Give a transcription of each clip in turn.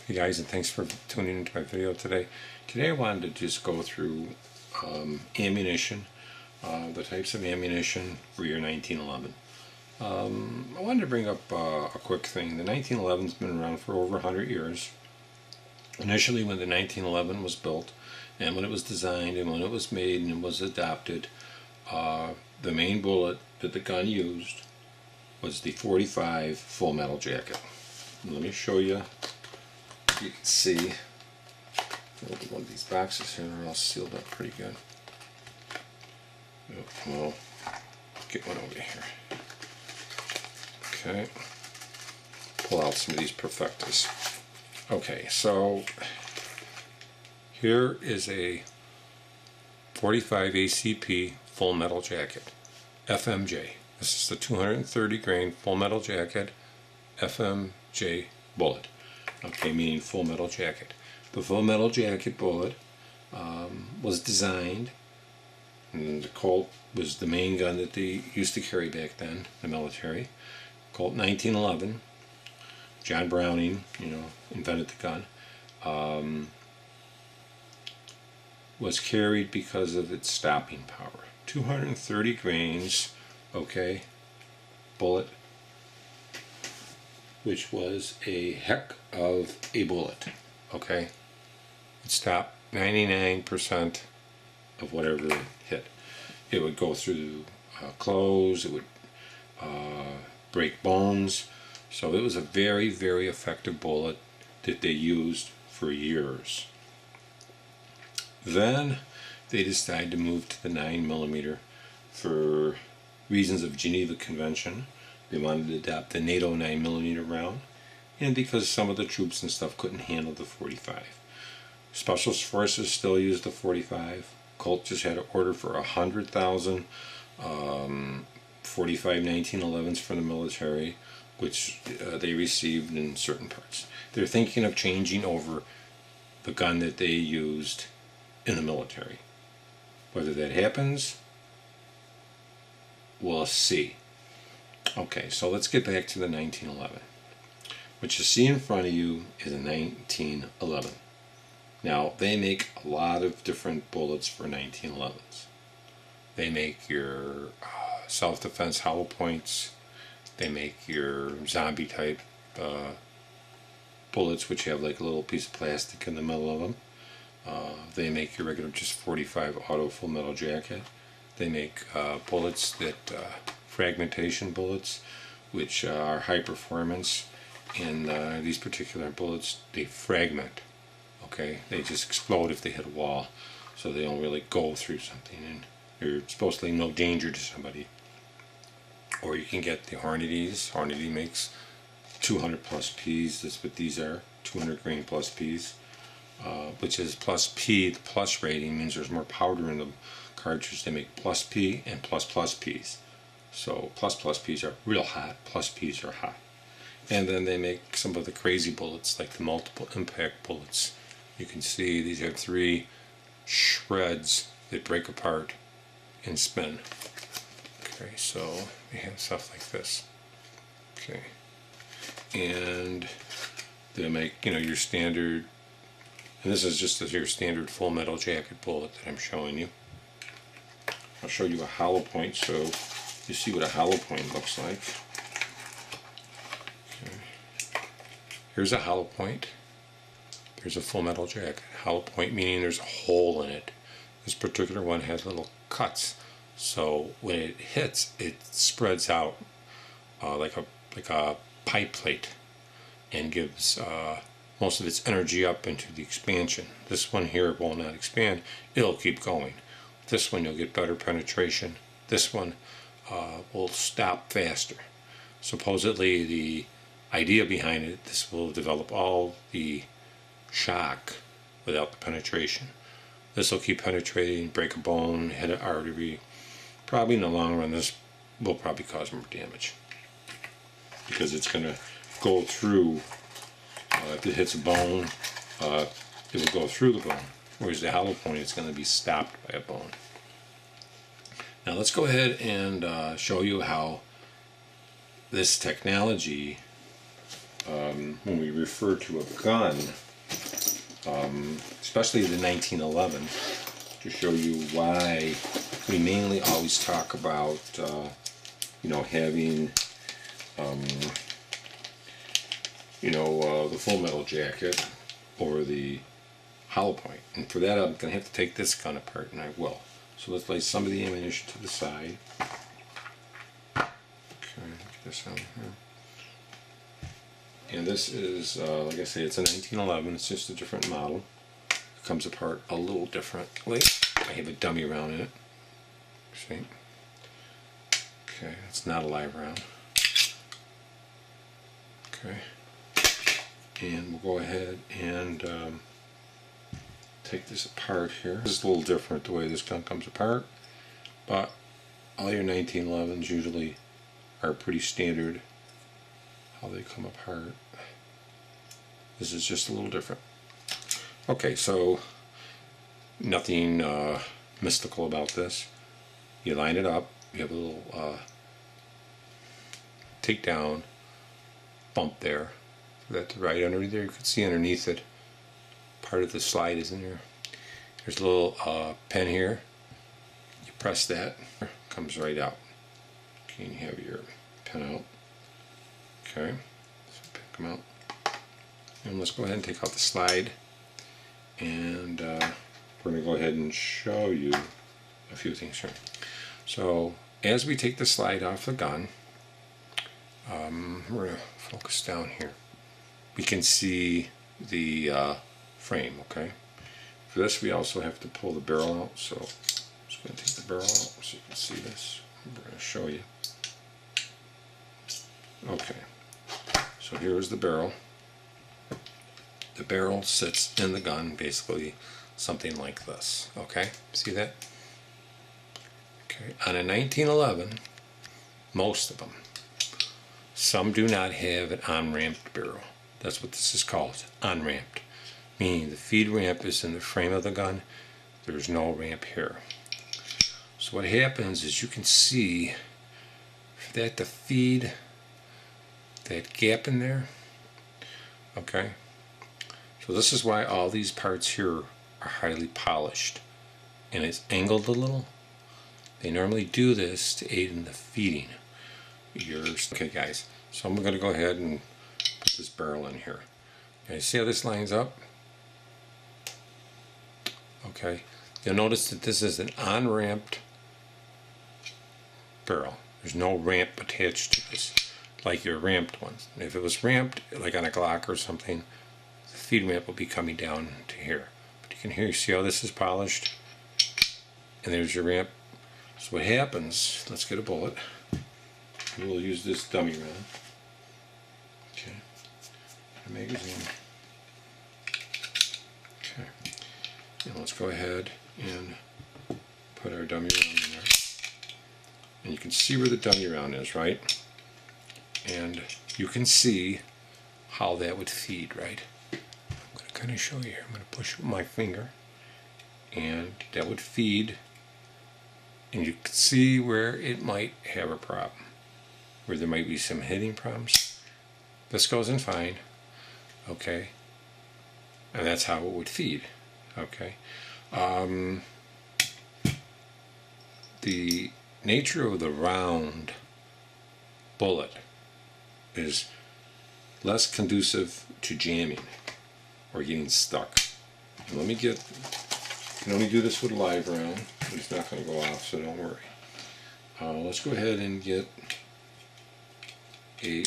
Hey guys, and thanks for tuning into my video today. Today I wanted to just go through ammunition, the types of ammunition for your 1911. I wanted to bring up a quick thing. The 1911's been around for over 100 years. Initially when the 1911 was built, and when it was designed, and when it was made and was adopted, the main bullet that the gun used was the .45 full metal jacket. Let me show you. You can see, open one of these boxes here, they're all sealed up pretty good. Well, get one over here. Okay, pull out some of these perfectas. Okay, so here is a 45 ACP full metal jacket, FMJ. This is the 230 grain full metal jacket, FMJ bullet. Okay, meaning full metal jacket. The full metal jacket bullet was designed, and the Colt was the main gun that they used to carry back then, the military. Colt 1911. John Browning, invented the gun. Was carried because of its stopping power. 230 grains, okay, bullet, which was a heck of a bullet, okay? It stopped 99% of whatever it hit. It would go through clothes, it would break bones, so it was a very, very effective bullet that they used for years. Then they decided to move to the 9mm for reasons of Geneva Convention. They wanted to adopt the NATO 9mm round, and because some of the troops and stuff couldn't handle the .45. Special Forces still used the .45. Colt just had an order for 100,000 .45 1911s for the military, which they received in certain parts. They're thinking of changing over the gun that they used in the military. Whether that happens, we'll see. Okay, so let's get back to the 1911. What you see in front of you is a 1911. Now, they make a lot of different bullets for 1911s. They make your self-defense hollow points. They make your zombie type bullets, which have like a little piece of plastic in the middle of them. They make your regular just .45 auto full metal jacket. They make bullets that fragmentation bullets, which are high performance, and these particular bullets, they fragment. Okay, they just explode if they hit a wall, so they don't really go through something, and they're supposedly no danger to somebody. Or you can get the Hornadies. Hornady makes 200 plus Ps. That's what these are, 200 grain plus Ps, which is plus P. The plus rating means there's more powder in the cartridge. They make plus P and plus Ps. So plus Ps are real hot, plus Ps are hot. And then they make some of the crazy bullets, like the multiple impact bullets. You can see these have 3 shreds that break apart and spin. Okay, so they have stuff like this. Okay, and they make, your standard, and this is just your standard full metal jacket bullet that I'm showing you. I'll show you a hollow point so you see what a hollow point looks like. Okay. Here's a hollow point. Here's a full metal jacket. Hollow point meaning there's a hole in it. This particular one has little cuts, so when it hits, it spreads out like a pipe plate and gives most of its energy up into the expansion. This one here will not expand, it'll keep going. This one you'll get better penetration. This one will stop faster. Supposedly the idea behind it, this will develop all the shock without the penetration. This will keep penetrating, break a bone, hit an artery. Probably in the long run this will probably cause more damage, because it's going to go through, if it hits a bone, it will go through the bone, whereas the hollow point is going to be stopped by a bone. Now let's go ahead and show you how this technology when we refer to a gun, especially the 1911, to show you why we mainly always talk about, you know, having, the full metal jacket over the hollow point. And for that, I'm going to have to take this gun apart, and I will. So let's lay some of the ammunition to the side. Okay, get this out here. And this is, like I say, it's a 1911. It's just a different model. It comes apart a little differently. I have a dummy round in it. See? Okay, it's not a live round. Okay. And we'll go ahead and take this apart here. This is a little different the way this gun comes apart, but all your 1911s usually are pretty standard how they come apart. This is just a little different. Okay, so nothing mystical about this. You line it up, you have a little takedown bump there. That's right under there. You can see underneath it, part of the slide is in there. There's a little pen here. You press that, it comes right out. Okay, you have your pen out. Okay, so pick them out. And let's go ahead and take out the slide. And we're going to go ahead and show you a few things here. So as we take the slide off the gun, we're going to focus down here. We can see the frame, okay? For this we also have to pull the barrel out, so I'm just going to take the barrel out so you can see this. We're going to show you. Okay, so here's the barrel. The barrel sits in the gun, basically something like this, okay? See that? Okay, on a 1911, most of them, some do not have an on-ramped barrel. That's what this is called, on-ramped. Meaning the feed ramp is in the frame of the gun. There's no ramp here. So what happens is you can see that to feed that gap in there. Okay. So this is why all these parts here are highly polished. And it's angled a little. They normally do this to aid in the feeding. Okay guys, so I'm going to go ahead and put this barrel in here. Okay, see how this lines up? Okay, you'll notice that this is an on-ramped barrel. There's no ramp attached to this, like your ramped ones. And if it was ramped, like on a Glock or something, the feed ramp will be coming down to here. But you can hear, see how this is polished? And there's your ramp. So what happens, let's get a bullet. We'll use this dummy round. Okay, a magazine. Okay, and let's go ahead and put our dummy round in there. And you can see where the dummy round is, right? And you can see how that would feed, right? I'm going to kind of show you here. I'm going to push with my finger, and that would feed. And you can see where it might have a problem, where there might be some hitting problems. This goes in fine, okay? And that's how it would feed, okay? The nature of the round bullet is less conducive to jamming or getting stuck. And let me get, you can only do this with a live round. It's not going to go off, so don't worry. Let's go ahead and get a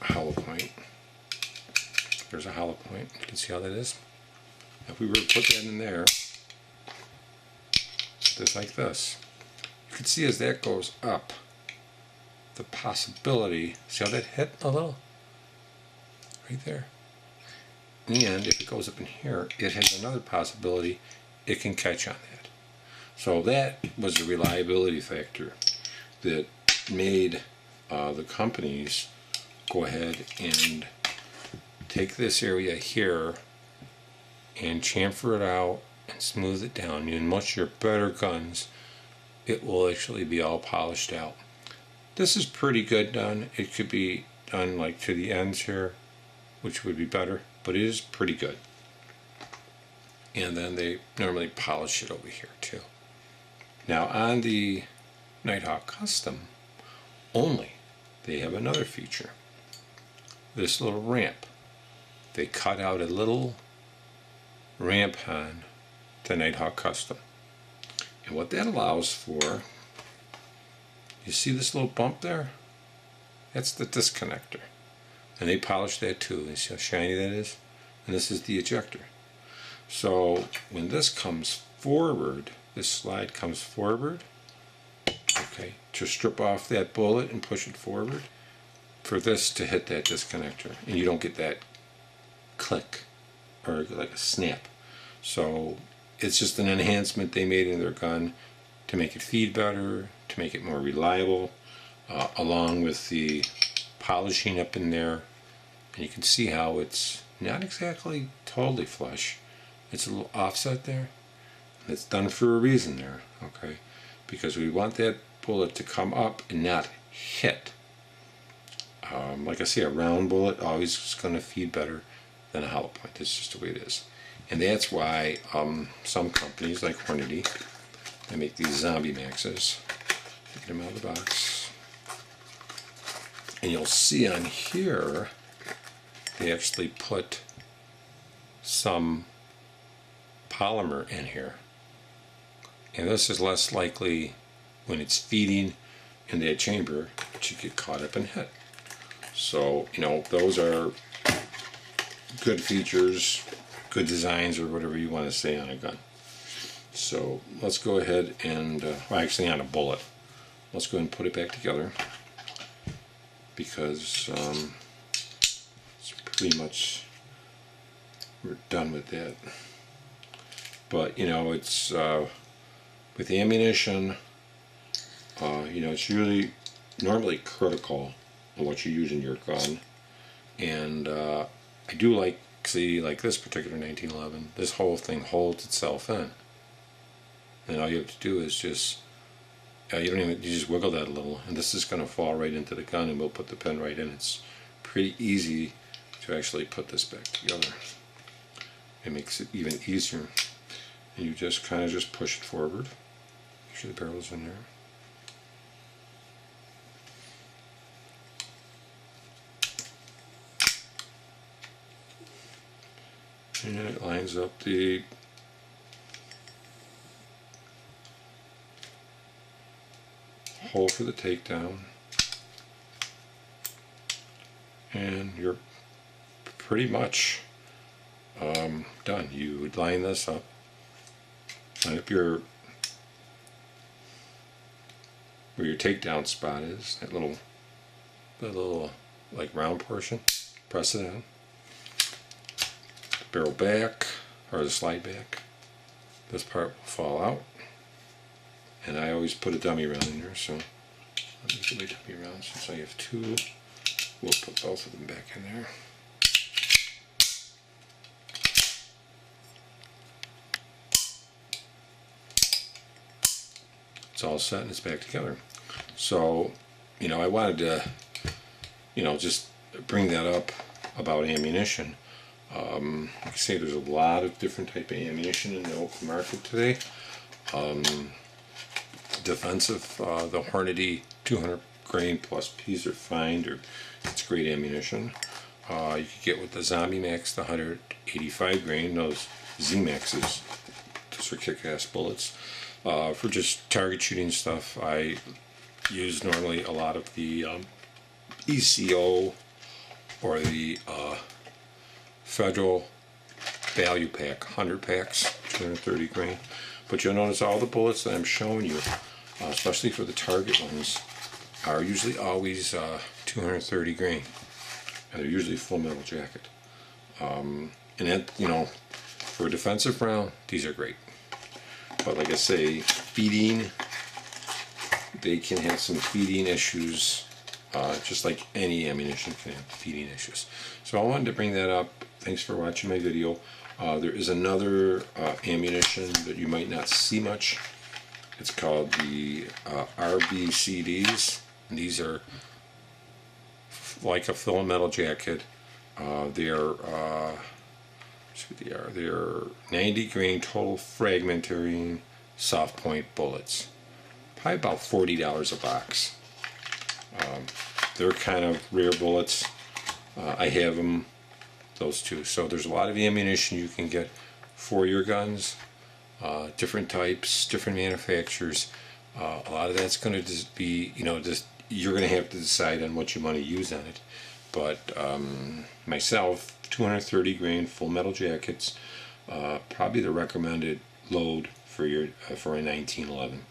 hollow point. There's a hollow point. You can see how that is. If we were to put that in there, just like this, you can see as that goes up, the possibility, see how that hit a little? Right there. And if it goes up in here, it has another possibility, it can catch on that. So that was a reliability factor that made the companies go ahead and take this area here and chamfer it out and smooth it down. In much of your better guns, it will actually be all polished out. This is pretty good done. It could be done like to the ends here, which would be better, but it is pretty good. And then they normally polish it over here too. Now on the Nighthawk Custom only, they have another feature. This little ramp. They cut out a little ramp on the Nighthawk Custom. And what that allows for, you see this little bump there? That's the disconnector. And they polish that too. You see how shiny that is? And this is the ejector. So when this comes forward, this slide comes forward, okay, to strip off that bullet and push it forward, for this to hit that disconnector, and you don't get that click or like a snap. So it's just an enhancement they made in their gun to make it feed better, to make it more reliable, along with the polishing up in there. And you can see how it's not exactly totally flush. It's a little offset there. And it's done for a reason there, okay? Because we want that bullet to come up and not hit. Like I say, a round bullet always is going to feed better than a hollow point. That's just the way it is. And that's why some companies like Hornady, they make these zombie maxes. Get them out of the box. And you'll see on here, they actually put some polymer in here. And this is less likely when it's feeding in that chamber to get caught up and hit. So, you know, those are good features, good designs, or whatever you want to say on a gun. So let's go ahead and, well, actually on a bullet, let's go ahead and put it back together, because it's pretty much, we're done with that. But, you know, it's, with the ammunition, you know, it's really normally critical on what you use in your gun. And I do like, see, like this particular 1911, this whole thing holds itself in. And all you have to do is just, you just wiggle that a little, and this is going to fall right into the gun, and we'll put the pin right in. It's pretty easy to actually put this back together. It makes it even easier. And you just kind of just push it forward. Make sure the barrel's in there. And it lines up the hole for the takedown. And you're pretty much done. You would line this up. Line up your, where your takedown spot is, that little like round portion. Press it on. Barrel back, or the slide back. This part will fall out. And I always put a dummy round in there, so let me get my dummy round. Since I have two, we'll put both of them back in there. It's all set and it's back together. So, you know, I wanted to, you know, just bring that up about ammunition. Like I say, there's a lot of different type of ammunition in the open market today. Defensive, the Hornady 200 grain plus P's are fine. It's great ammunition. You could get with the Zombie Max, the 185 grain, those Z-Maxes. Those are kick-ass bullets. For just target shooting stuff, I use normally a lot of the ECO or the Federal Value Pack, 100 packs, 230 grain. But you'll notice all the bullets that I'm showing you, especially for the target ones, are usually always 230 grain. And they're usually full metal jacket. And that, you know, for a defensive round, these are great. But like I say, feeding, they can have some feeding issues, just like any ammunition can have feeding issues. So I wanted to bring that up. Thanks for watching my video. There is another ammunition that you might not see much. It's called the RBCDs. And these are like a full metal jacket, They're 90 grain total fragmentary soft point bullets. Probably about $40 a box. They're kind of rare bullets. I have them, those two. So there's a lot of ammunition you can get for your guns. Different types, different manufacturers. A lot of that's going to just be, you're going to have to decide on what you want to use on it. But myself, 230 grain full metal jackets, probably the recommended load for a 1911.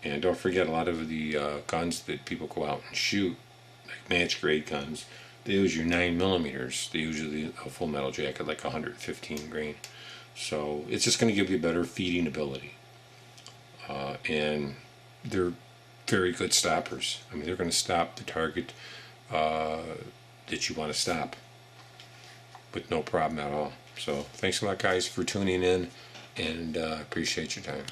And don't forget, a lot of the guns that people go out and shoot, like match grade guns, they use your 9mm. They usually a full metal jacket like 115 grain. So it's just going to give you better feeding ability. And they're very good stoppers. I mean, they're going to stop the target that you want to stop with no problem at all. So thanks a lot, guys, for tuning in, and appreciate your time.